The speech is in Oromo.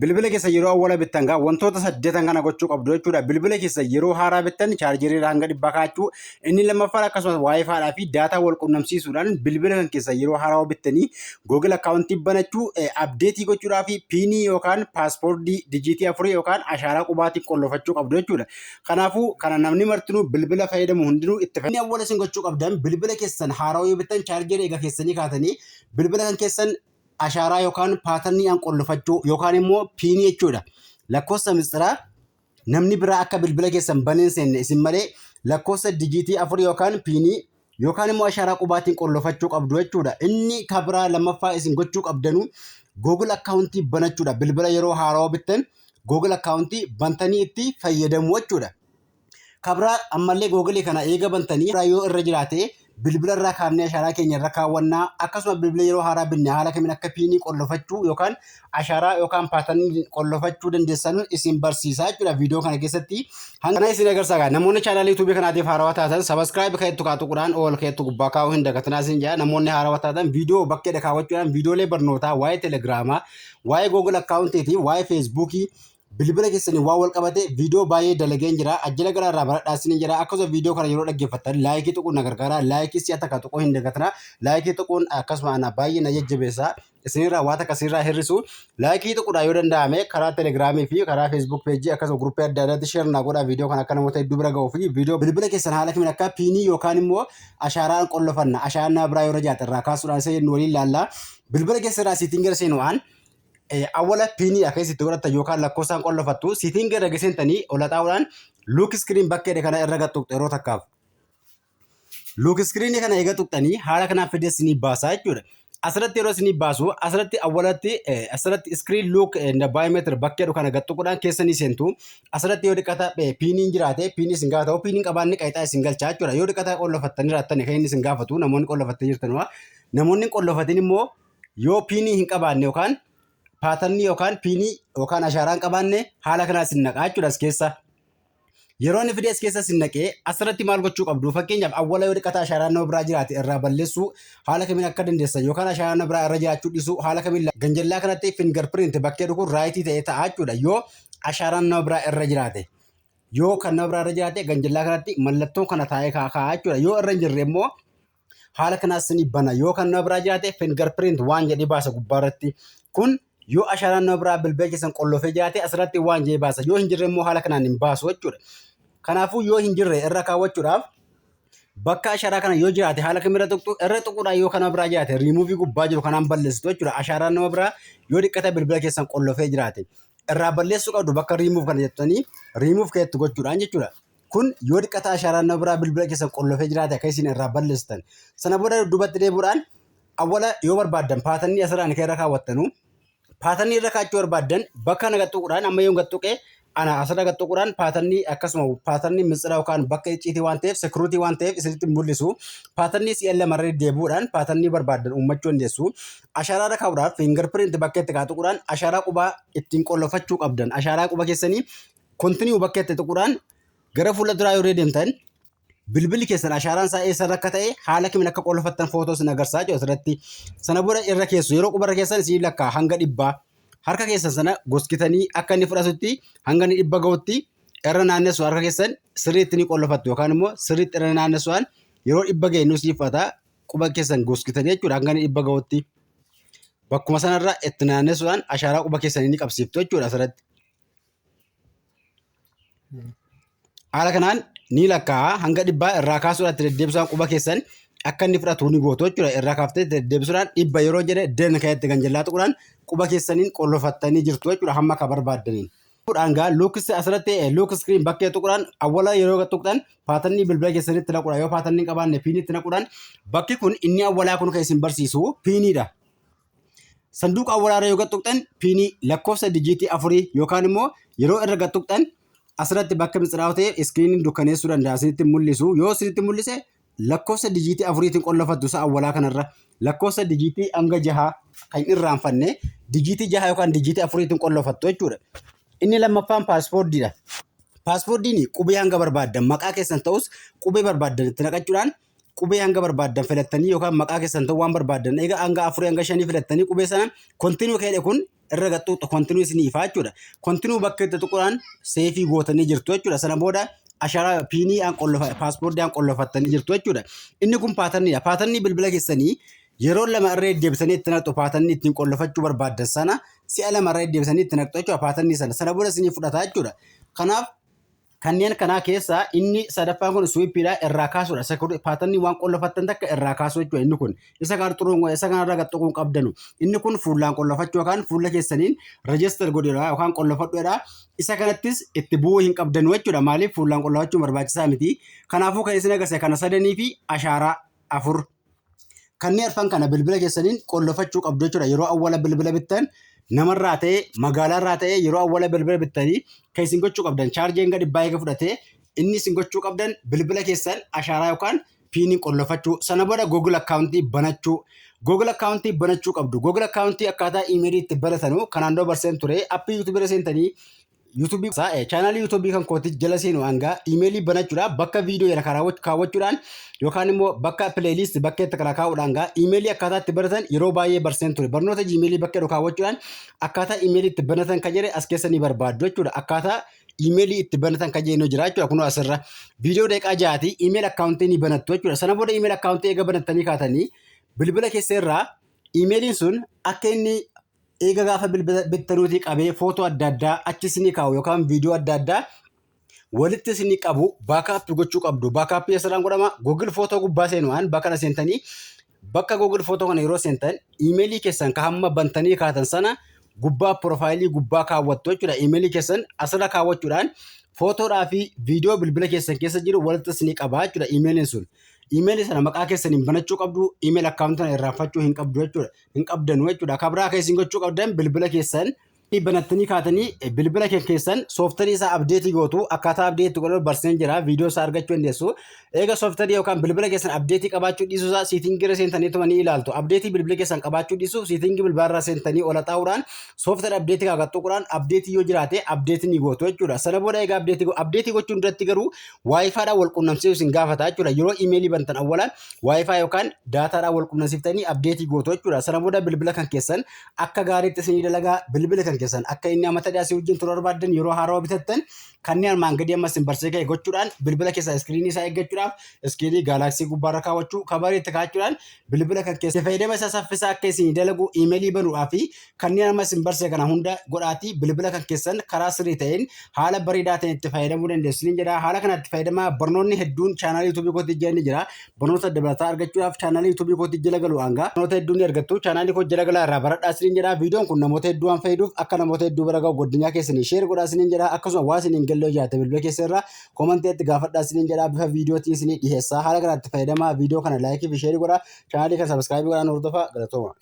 Bilbila keessa yeroo awwala bittan gaa wantoota 8 kana gochuu qabdu jechuudha. Bilbila keessa yeroo haaraa bittan chaarjerii hanga dhibba kaachuu, inni lammaffaan akkasumas Wi-Fi fi daataa wal qunnamsiisuudhaan bilbila kan keessa yeroo haaraa bittanii Google account banachuu, update gochuudhaa fi piinii yookaan paaspoortii dijiitii 4 yookaan ashaaraa qubaatiin qollofachuu qabdu jechuudha. Kanaafuu kana namni martinuu bilbila fayyadamu hundinuu itti fayyadamu. Inni awwala isin gochuu qabdan bilbila keessan haaraa yoo bittan chaarjerii eega keessanii kaatanii bilbila kan keessan ashaaraa yookaan paatarnii aan qollofachuu yookaan immoo piinii jechuudha. Lakkoofsa mistiraa namni biraa akka bilbila keessan baneen seenne isin malee lakkoofsa dijiitii 4 yookaan piinii yookaan immoo ashaaraa qubaatiin qollofachuu qabdu jechuudha. Inni kabraa lammaffaa isin gochuu qabdanuu Google account banachuudha. Bilbila yeroo haaraa bittan Google account bantanii itti fayyadamu jechuudha. Kabraa ammallee Google kana eega bantanii yoo irra jiraate bilbila irraa kaafnee ashaaraa keenya irra kaawwannaa, akkasuma bilbila yeroo haaraa binne haala kamiin akka piinii qollofachuu yookaan ashaaraa yookaan paatarnii qollofachuu dandeessan isin barsiisaa jechuudha viidiyoo kana keessatti. Hanga isin agarsiisaa namoonni chaanaalii YouTube kanaatiif haarawaa taatan subscribe keetu kaatuqudhaan ol keetu gubbaa kaa'uu hin dagatinaa isin jedha. Namoonni haarawaa taatan viidiyoo bakkeedha kaawwachuudhaan viidiyoolee barnootaa waa'ee telegiraamaa, waa'ee Google akkaawuntii, waa'ee feesbuukii bilbila keessanii waa wal qabate viidiyoo baay'ee dalageen jira. Ajjala garaarraa baradhaasini jira. Akkasumas viidiyoo kana yeroo dhaggeeffattan laayikii tuquun na gargaara. Laayikii si'ata ka tuquu hin dagatina. Laayikii tuquun akkasuma ana baay'ee na jajjabeessa. Isinirraa waan akka sirraa hir'isu laayikii tuquudhaan yoo danda'ame karaa telegiraamii fi karaa feesbuuk peejii akkasuma guruppii adda addaatti sheer naa godhaa viidiyoo kana akka namoota hedduu bira ga'uu fi viidiyoo bilbila keessan haala kamiin akka piinii yookaan immoo ashaaraan qollofanna ashaaraan biraa yeroo jiraate irraa kaasuudhaan isa jennu waliin ilaalla. Bilbila keessarraa siitiin gara seenu'aan awwala piinii akka isitti godhatan yookaan lakkoofsaan qollofattu siitiin gara geessentanii ol xaa'uudhaan luuk iskiriin bakkeedha kana irra gattuqxu yeroo takkaaf. Luuk iskiriinii kana eega tuqxanii haala kanaaf fidee isinii baasaa jechuudha. Asirratti yeroo isinii baasu asirratti awwalatti asirratti iskiriin luuk baayomeetiri bakkeedha kana gattuquudhaan keessanii seentu. Asirratti yoo dhiqata piiniin jiraate piinii isin gaafatu piiniin qabaanni qayitaa isin galchaa jechuudha. Yoo dhiqata qollofattanii raattan kan inni isin gaafatu namoonni qollofattanii jirtanuma. Namoonni qollofatin immoo yoo piinii hin qabaanne yookaan paatarnii yookaan piinii yookaan ashaaraan qabaanne haala kanaa isin naqaa jechuudha as keessa. Yeroo inni fidee as keessa isin naqee asirratti maal gochuu qabdu? Fakkeenyaaf awwala yoo dhiqata ashaaraan nama biraa jiraate irraa balleessuu haala kamiin akka dandeessan yookaan ashaaraan nama biraa irra jiraachuu dhiisuu haala kamiin ganjallaa kanatti fingarpiriint bakkee dhuguun raayitii ta'ee ta'a jechuudha. Yoo ashaaraan nama biraa irra jiraate yoo kan nama biraa irra jiraate ganjallaa kanatti mallattoon kana taa'ee kaa'aa jechuudha. Yoo irra hin jirre immoo haala kanaas ni bana. Yoo kan nama biraa jiraate fingarpiriint waan jedhee baasa gubbaarratti. Kun yoo ashaaraan nama biraa bilbila keessan qollofee jiraate asirratti waan jedhee baasa. Yoo hin jirre immoo haala kanaan hin baasu jechuudha. Kanaafuu yoo hin jirre irra kaawwachuudhaaf bakka ashaaraa kana yoo jiraate haala kamirra tuqxu irra tuquudhaan yoo kan nama biraa jiraate riimuuvii gubbaa jiru kanaan balleessitu jechuudha. Ashaaraan nama biraa yoo dhiqata bilbila keessan qollofee jiraate irraa balleessuu qabdu bakka riimuuf kana jettanii riimuuf keetti gochuudhaan jechuudha. Kun yoo dhiqata ashaaraan nama biraa bilbila keessan qollofee jiraate akka isin irraa balleessitan. Sana booda duubatti deebi'uudhaan awwala yoo barbaaddan paatarnii asirraan irra kaawwattanu paatarnii irra kaachuu barbaaddan bakka na gattuquudhaan amma yoo gattuqee ana asirra gattuquudhaan paatarnii akkasuma paatarnii mitsiraa yookaan bakka icciitii waan ta'eef sekiruutii waan ta'eef isinitti mul'isu paatarnii si'an lamarra deebi'uudhaan paatarnii barbaaddan uummachuu dandeessu. Ashaaraa irra kaa'uudhaaf fingarpiriint bakka itti kaatuquudhaan ashaaraa qubaa ittiin qollofachuu qabdan. Ashaaraa quba keessanii kontinuu bakka itti tuquudhaan gara fuula duraa yoo deemtan bilbilli keessan ashaaraan isaa eessarra akka ta'e haala kamiin akka qollofattan footoo isin agarsiisaa jiru asirratti. Sana booda irra keessu yeroo qubarra keessan isin lakkaa hanga 100 harka keessan sana goskitanii akka inni fudhatutti hanga inni 100 ga'utti irra naannessu harka keessan sirriitti ni qollofattu yookaan immoo sirriitti irra naannessuudhaan yeroo 100 ga'e nus fudhata quba keessan goskitanii jechuudha hanga inni 100 ga'utti. Bakkuma sanarra itti naannessuudhaan ashaaraa quba keessanii ni qabsiiftu jechuudha asirratti. Haala kanaan ni lakkaa hanga 100 irraa kaasuudhaan itti deddeebisuudhaan quba keessan akka inni fudhatu ni gootu jechuudha. Irraa kaaftee deddeebisuudhaan 100 yeroo jedhe den ka'etti ganjallaa tuquudhaan quba keessaniin qollofattanii jirtu jechuudha hamma akka barbaaddaniin. Gaa luukis asirratti luuk iskiriin bakkee tuquudhaan awwala yeroo tuqxan paatarnii bilbila keessanitti naquudhaan yoo paatarnii qabaanne piiniitti naquudhaan bakki kun inni awwalaa kun kan isin barsiisu piiniidha. Sanduuqa awwalaarra yoo tuqxan piinii lakkoofsa dijiitii 4 yookaan immoo yeroo irra tuqxan asirratti bakka mitsiraa ta'e iskiriiniin dukkaneessuu danda'a isinitti mul'isu. Yoo isinitti mul'ise lakkoofsa dijiitii 4tiin qollofattu isa awwalaa kanarra lakkoofsa dijiitii hanga 6 kan irraanfanne dijiitii 6 yookaan dijiitii 4tiin qollofattu jechuudha. Inni lammaffaan paaspoortiidha. Paaspoortiin qubee hanga barbaaddan maqaa keessan ta'us qubee barbaaddan itti naqachuudhaan qubee hanga barbaadan filattanii yookaan maqaa keessan ta'uu waan barbaadan egaa hanga 4 hanga 5 filattanii qubee sana continue keedhe kun irra gattuu continue isinii ifaa jechuudha. Continue bakka itti tuquraan seefii gootanii jirtu jechuudha. Sana booda ashaaraa piinii aan qollofa paaspoortii aan qollofattanii jirtu jechuudha. Inni kun paatarniidha. Paatarnii bilbila keessanii yeroo lama irra deebisanii itti naqxu paatarnii ittiin qollofachuu barbaadan sana si'a lama irra deebisanii itti naqxu jechuudha. Paatarnii sana booda isinii fudhata jechuudha. Kanaaf kanneen kanaa keessaa inni sadaffaan kun swiippiidha irraa kaasuudha. Paatarnii waan qollofattan takka irraa kaasuu jechuudha inni kun. Isa kanarraa gaxxuquun qabdanu. Inni kun fuullaan qollofachuu yookaan fuula keessaniin register godhudha yookaan qollofadhuudha. Isa kanattis itti bu'uu hin qabdanu jechuudha. Maaliif fuullaan qollofachuun barbaachisaa miti. Kanaafuu kan isin agarsiise kana sadanii fi ashaaraa 4. Kanneen arfan kana bilbila keessaniin qollofachuu qabdu jechuudha. Yeroo awwala bilbila bittan namarraa ta'ee magaalaarraa ta'ee yeroo awwala bilbila bittanii kan isin gochuu qabdan chaarjeen gadi baay'ee fudhatee inni isin gochuu qabdan bilbila keessan ashaaraa yookaan piinii qollofachuu. Sana booda Google akkaawuntii banachuu. Google akkaawuntii banachuu qabdu. Google akkaawuntii akkaataa iimeelii itti banatanu kanaan dura barseen ture. Appii yuutuubii seentanii YouTube chaanalii YouTube kan kooti jala seenu hanga iimeelii banachuudha. Bakka viidiyoo yana kaawwachuudhaan yookaan immoo bakka playlist bakka itti kaawwachuudhaan iimeelii akkaataa itti banatan yeroo baay'ee barseen ture. Barnoota iimeelii bakka kaawwachuudhaan akkaataa iimeelii itti banatan kan jedhe as keessanii barbaaddu jechuudha. Akkaataa iimeelii itti banatan kan jedhu jira jechuudha. Kunoo asirra viidiyoo daqiiqaa 6 iimeelii akkaawuntii ni banattu jechuudha. Sana booda iimeelii akkaawuntii eega banattanii kaatanii bilbila keessarraa iimeeliin sun akka inni eega gaafa bilbila bittanuutii qabee footoo adda addaa achi isinii kaa'u yookaan viidiyoo adda addaa walitti isinii qabu baakaappii gochuu qabdu. Baakaappii asirraan godhama Google footoo gubbaa seenuudhaan bakka seentanii bakka Google footoo kana yeroo seentan iimeelii keessan ka hamma bantanii kaatan sana gubbaa piroofaayilii gubbaa kaawwattu jechuudha. Iimeelii keessan asirra kaawwachuudhaan footoodhaa fi viidiyoo bilbila keessan keessa jiru walitti isinii qabaa jechuudha iimeeliin sun. Iimeelii sana maqaa keessaniin banachuu qabdu. Iimeelii akkaawuntii sana irraanfachuu hin qabdu jechuudha. Hin qabdanu jechuudha. Akka biraa keessan gochuu qabdan bilbila keessan banattanii kaatanii bilbila keessan sooftarii isaa abdeetii gootu. Akkaataa abdeetii godhuu barseen jira. Viidiyoo isaa argachuu dandeessu. Eega sooftarii yookaan bilbila keessan abdeetii qabaachuu dhiisuu isaa siitingii irra seentanii tumanii ilaaltu. Abdeetii bilbila keessan qabaachuu dhiisuu siitingii bilbila irra seentanii ol xaa'uudhaan sooftarii abdeetii kaagaxxuudhaan abdeetii yoo jiraate abdeetii ni gootu jechuudha. Sana booda eega abdeetii gochuun duratti garuu waayifaadhaan wal quunnamsiisuu isin gaafata jechuudha. Yeroo iimeelii bantan awwalaan waayifaa yookaan daataadhaan wal quunnamsiiftanii abdeetii gootu jechuudha. Sana booda bilbila kan keessan akka gaariitti isinii dalagaa bilbila kan keessan akka inni amata dhiyaasii wajjin turuu barbaadan yeroo haarawaa bitattan kanneen armaan gadii ammas hin barsee ga'e gochuudhaan bilbila keessaa iskiriinii isaa eeggachuudhaaf iskiriinii gaalaksii gubbaarra kaawwachuu kabarii itti kaa'achuudhaan bilbila kan keessa fayyadama isaa saffisaa akka isin dalagu iimeelii banuudhaa fi kanneen ammas hin barsee kana hunda godhaatii bilbila kan keessan karaa sirrii ta'een haala bareedaa ta'een itti fayyadamuu dandeessu ni jedha. Haala kanatti fayyadamaa barnoonni hedduun chaanaalii yuutuubii kootii jala ni jira. Barnoota dabalataa argachuudhaaf chaanaalii yuutuubii kootii jala galu hanga barnoota hedduu ni argattu. Chaanaalii koo jala galaa irraa baradhaa isiniin jedha. Viidiyoon kun namoota hedduu waan fayyaduuf akka namoota hedduu bira ga'u godinyaa keessanii sheer godhaa isiniin jedha. Akkasuma waa isiniin galloo jaate bilbila keessa irraa koomantiitti gaafadhaa isiniin jedha. Bifa viidiyootiin isinii dhiheessa. Haala kanatti fayyadamaa viidiyoo kana laayikii fi sheerii godhaa. Chaanaalii kana sabiskiraaybii godhaa hordofaa galatooma.